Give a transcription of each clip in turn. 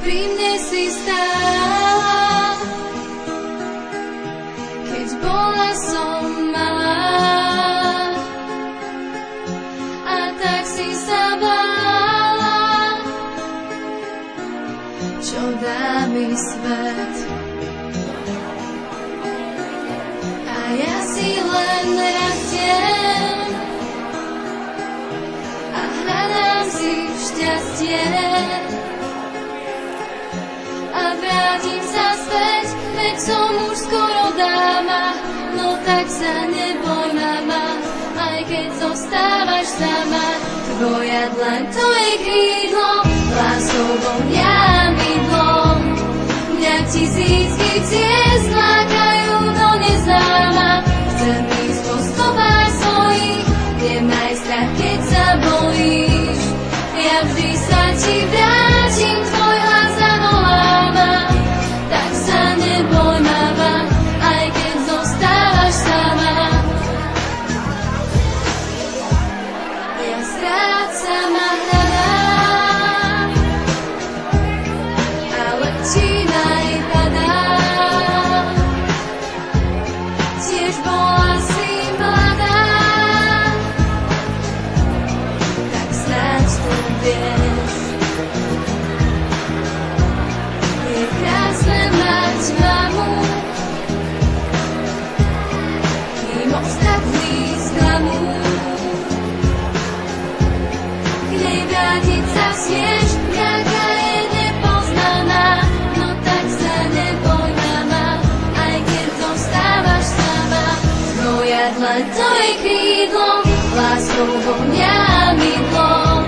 pri mne si stál, keď bola som malá, a tak si sa bála, čo dá mi svet. A ja si len rastiem a hľadám si šťastie a vrátim sa späť, veď som už skoro dáma. No tak sa neboj, mama, aj keď zostávaš sama. Tvoja dlaň, to je krídlo, láskou vonia mydlom. Mňa tisícky ciest lákajú do neznáma. Chcem ísť po stopách svojich, nemaj strach, keď sa bojíš. Ja vždy sa ti vrátim, tvoj hlas zavolá ma. Tak sa neboj, mama, aj keď zostávaš sama. Ja strácam a hľadám, ale čína i padá. Tiež bola si mladá, tak snáď to vieš. Je krásne mať mamu, kým ostatní sklamú. K nej vrátiť sa smieš, jaká je nepoznaná. No tak sa neboj, mama, aj keď zostávaš sama. Tvoja dlaň, to je krídlo, láskou vonia mydlom.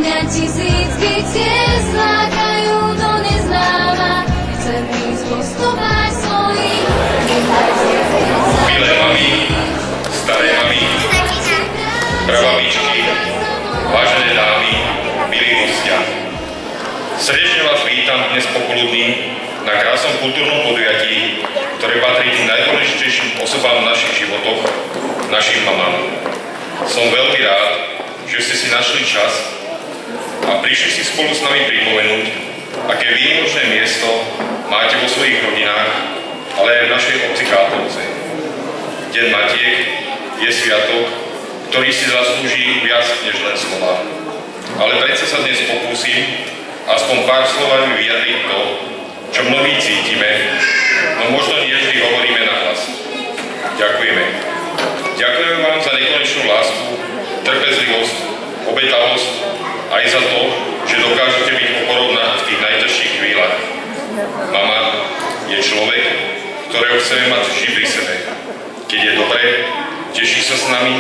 Mňa tisícky ciest lákajú do neznáma. Chcem ísť po stopách svojich, nemaj strach, keď sa Milé mami, staré mami, prababičky, vážené dámy, milí hostia. Srdečne vás vítam dnes popoludní na krásnom kultúrnom podujatí, ktoré patrí tým najdôležitejším osobám v našich životoch, našim mamám. Som veľmi rád, že ste si našli čas a prišli si spolu s nami pripomenúť, aké výnimočné miesto máte vo svojich rodinách, ale aj v našej obci Kátovce. Deň Matiek je sviatok, ktorý si zaslúži viac než len slova. Ale predsa sa dnes pokúsim aspoň pár slovami vyjadriť to, čo mnohí cítime, no možno nie vždy hovoríme nahlas. Ďakujeme. Ďakujeme vám za nekonečnú lásku, trpezlivosť, obetavosť, aj za to, že dokážete byť oporou v tých najťažších chvíľach. Mama je človek, ktorého chceme mať vždy pri sebe. Keď je dobre, teší sa s nami,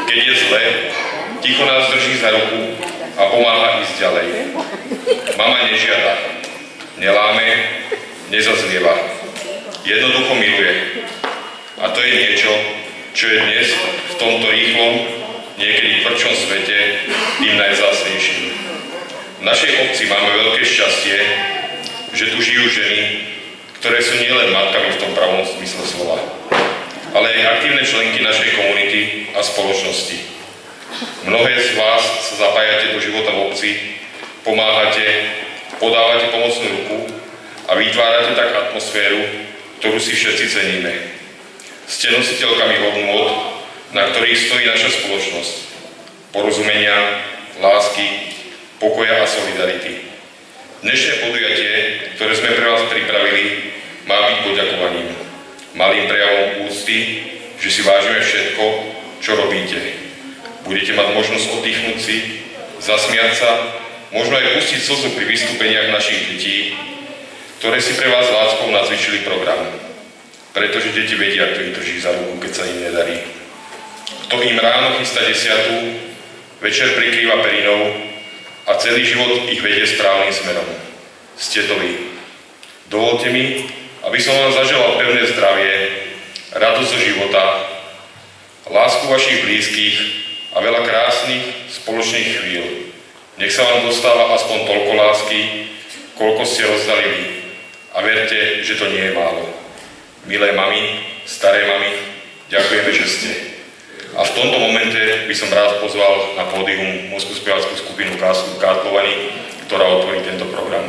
keď je zle, ticho nás drží za ruku a pomáha ísť ďalej. Mama nežiada, neláme, nezazlieva. Jednoducho miluje. A to je niečo, čo je dnes v tomto rýchlom, niekedy tvrdšom svete tým najvzácnejším. V našej obci máme veľké šťastie, že tu žijú ženy, ktoré sú nielen matkami v tom pravom zmysle slova, ale aj aktívne členky našej komunity a spoločnosti. Mnohé z vás sa zapájate do života v obci, pomáhate, podávate pomocnú ruku a vytvárate tak atmosféru, ktorú si všetci ceníme. Ste nositeľkami hodnôt, na ktorých stojí naša spoločnosť. Porozumenia, lásky, pokoja a solidarity. Dnešné podujatie, ktoré sme pre vás pripravili, má byť poďakovaním. Malým prejavom úcty, že si vážime všetko, čo robíte. Budete mať možnosť oddychnúť si, zasmiať sa, možno aj pustiť slzu pri vystúpeniach našich detí, ktoré si pre vás láskou nacvičili program. Pretože deti vedia, kto ich drží za ruku, keď sa im nedarí. Kto im ráno chystá desiatu, večer prikrýva perinou a celý život ich vedie správnym smerom. Ste to vy. Dovolte mi, aby som vám zaželal pevné zdravie, radosť zo života, lásku vašich blízkych a veľa krásnych spoločných chvíľ. Nech sa vám dostáva aspoň toľko lásky, koľko ste rozdali vy. A verte, že to nie je málo. Milé mami, staré mami, ďakujeme, že ste. A v tomto momente by som rád pozval na pódium mužskú speváckú skupinu Kátlovaní, ktorá otvorí tento program.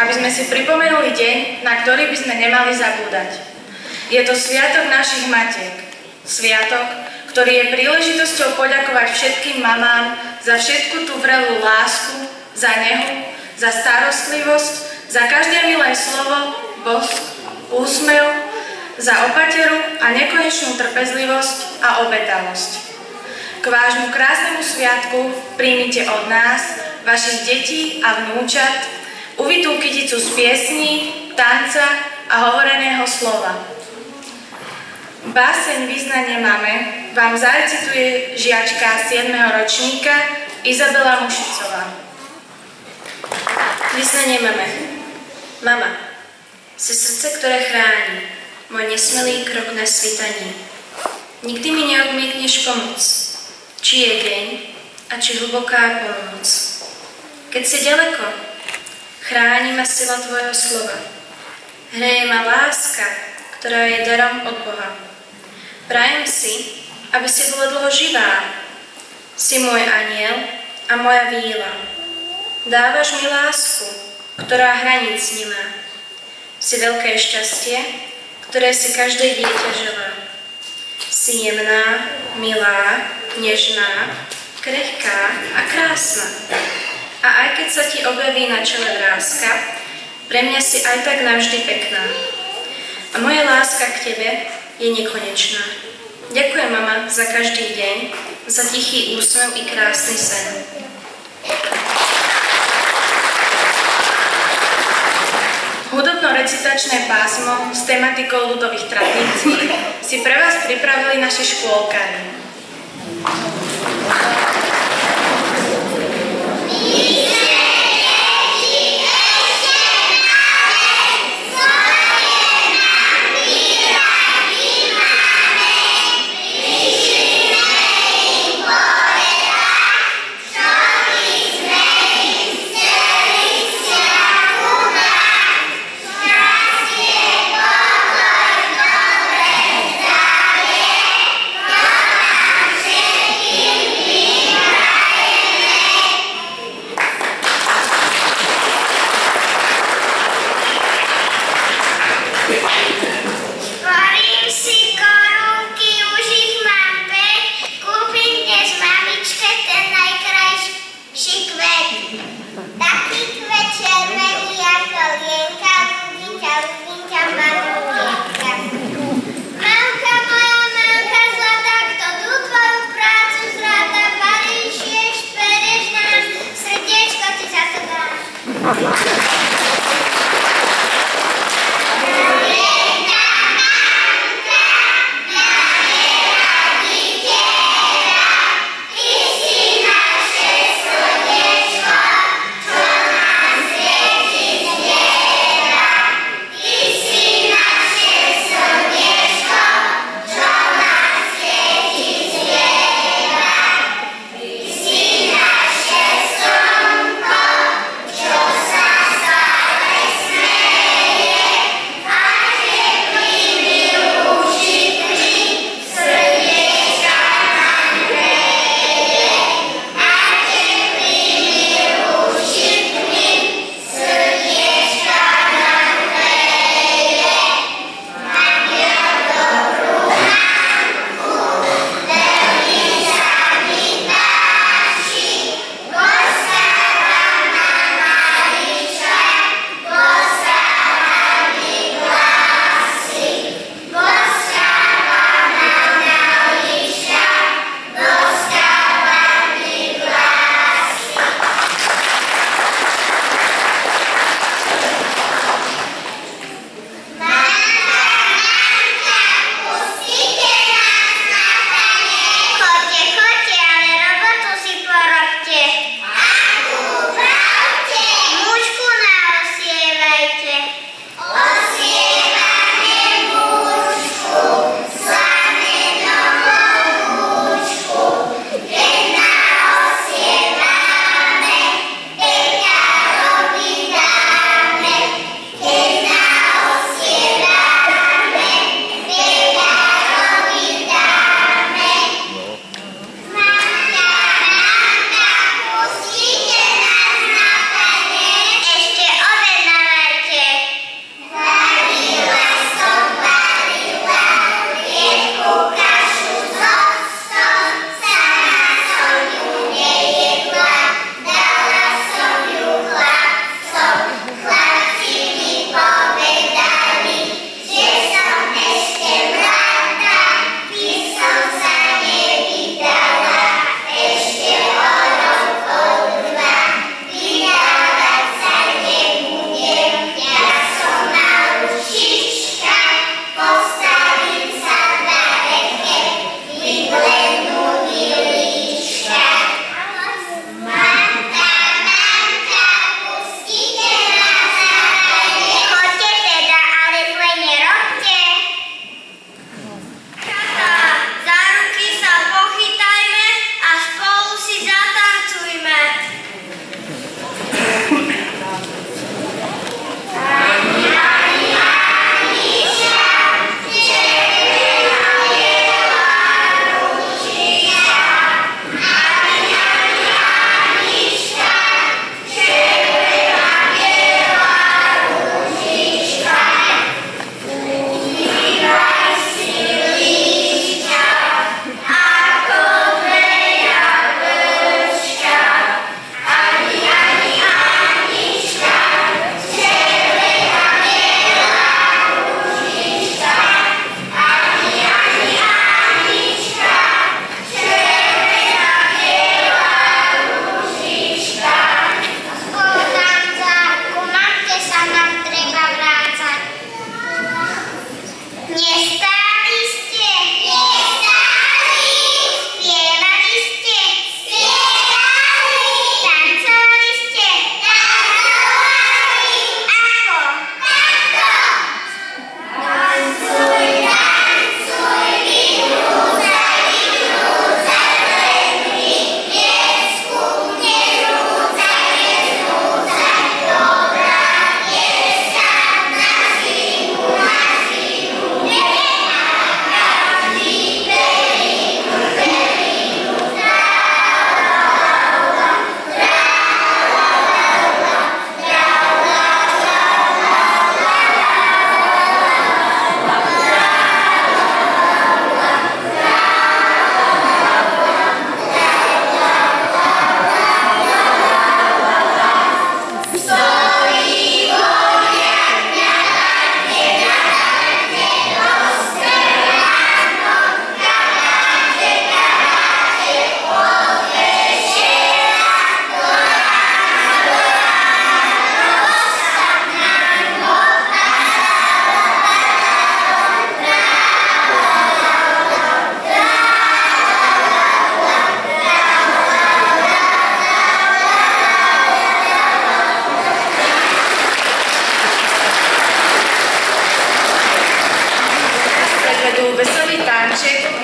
aby sme si pripomenuli deň, na ktorý by sme nemali zabúdať. Je to sviatok našich matiek. Sviatok, ktorý je príležitosťou poďakovať všetkým mamám za všetku tú vrelú lásku, za nehu, za starostlivosť, za každé milé slovo, bosk, úsmev, za opateru a nekonečnú trpezlivosť a obetavosť. K vášmu krásnemu sviatku príjmite od nás, vašich detí a vnúčat, uvitú kyticu z piesní, tanca a hovoreného slova. Báseň Vyznanie máme vám zarecituje žiačka 7. ročníka Izabela Mušicová. Vyznanie máme. Mama, si srdce, ktoré chráni môj nesmelý krok na svítaní. Nikdy mi neodmietneš pomoc, či je deň a či hlboká polnoc. Keď si ďaleko, chráni ma sila tvojho slova. Hreje ma láska, ktorá je darom od Boha. Prajem si, aby si bola dlho živá. Si môj anjel a moja víla. Dávaš mi lásku, ktorá hraníc nemá. Si veľké šťastie, ktoré si každé dieťa želá. Si jemná, milá, nežná, krehká a krásna. A aj keď sa ti objaví na čele vráska, pre mňa si aj tak navždy pekná. A moja láska k tebe je nekonečná. Ďakujem, mama, za každý deň, za tichý úsmev i krásny sen. Hudobno-recitačné pásmo s tematikou ľudových tradícií si pre vás pripravili naši škôlkári.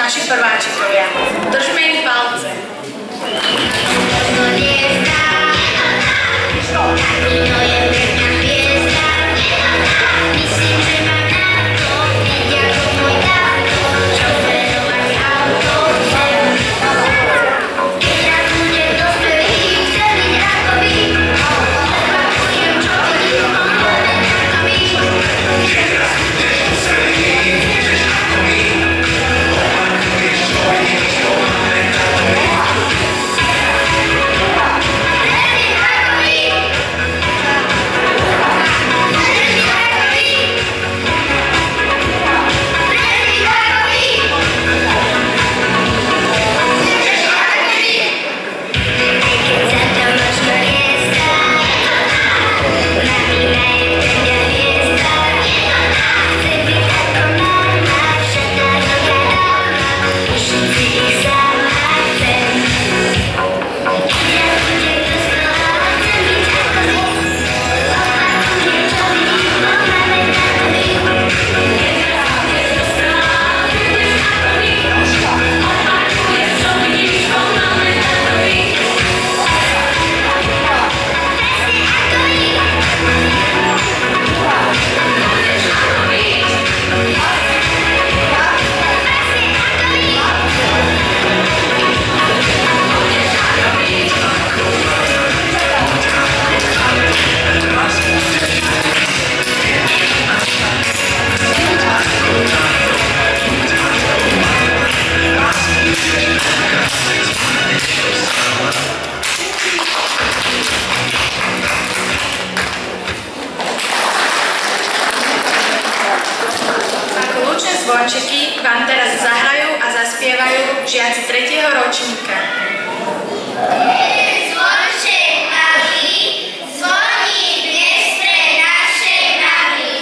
naši prváčikovia. Držme im palce. Zvončeky vám teraz zahrajú a zaspievajú žiaci 3. ročníka. Zvonček malý, zvoní dnes pre naše hlavy.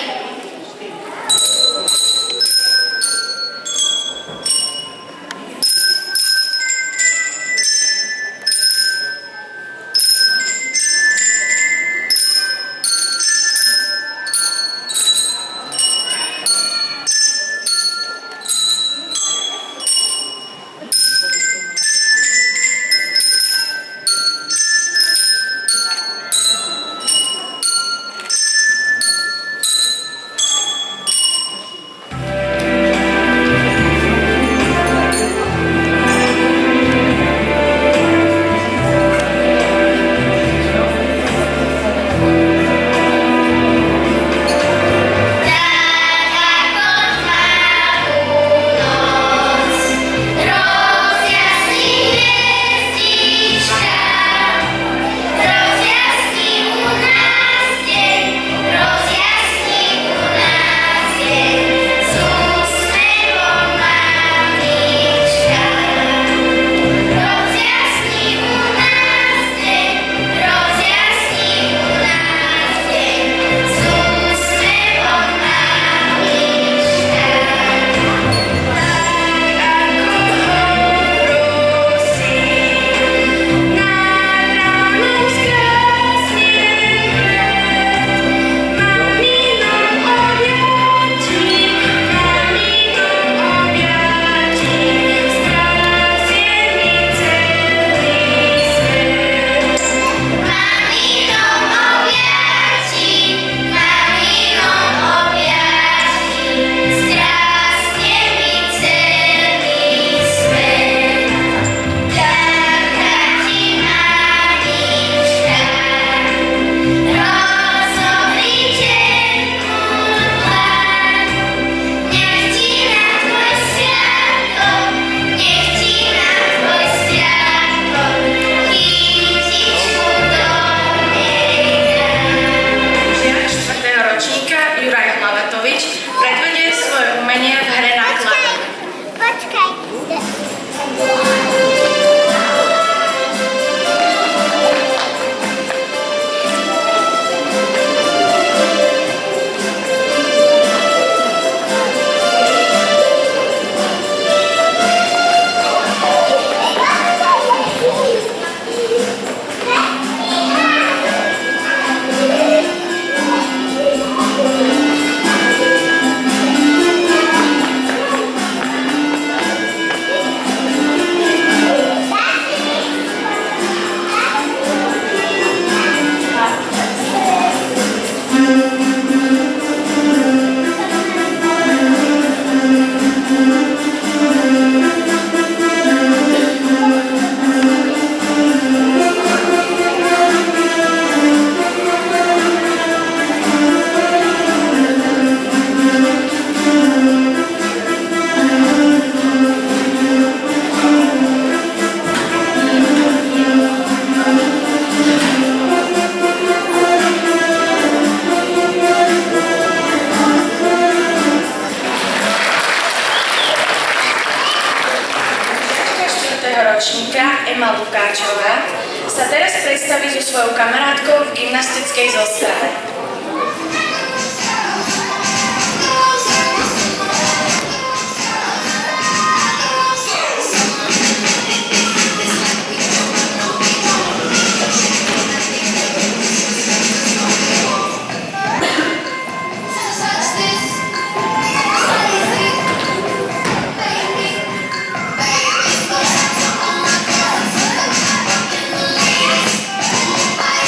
spoločníčka Ema Lukáčová sa teraz predstaví so svojou kamarátkou v gymnastickej zostave. Bye.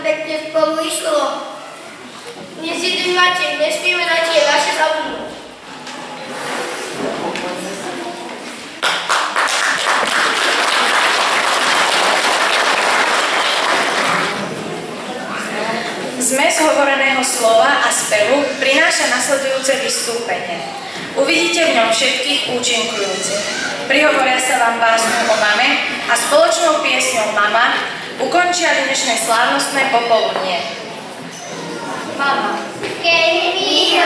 pekne spolu išlo. Dnes je deň matiek, nesmieme na tie naše zabudnúť. Zmes hovoreného slova a spevu prináša nasledujúce vystúpenie. Uvidíte v ňom všetkých účinkujúcich. Prihovoria sa vám básňou o mame a spoločnou piesňou Mama ukončia dnešné slávnostné popoludnie. Mama. Keď mi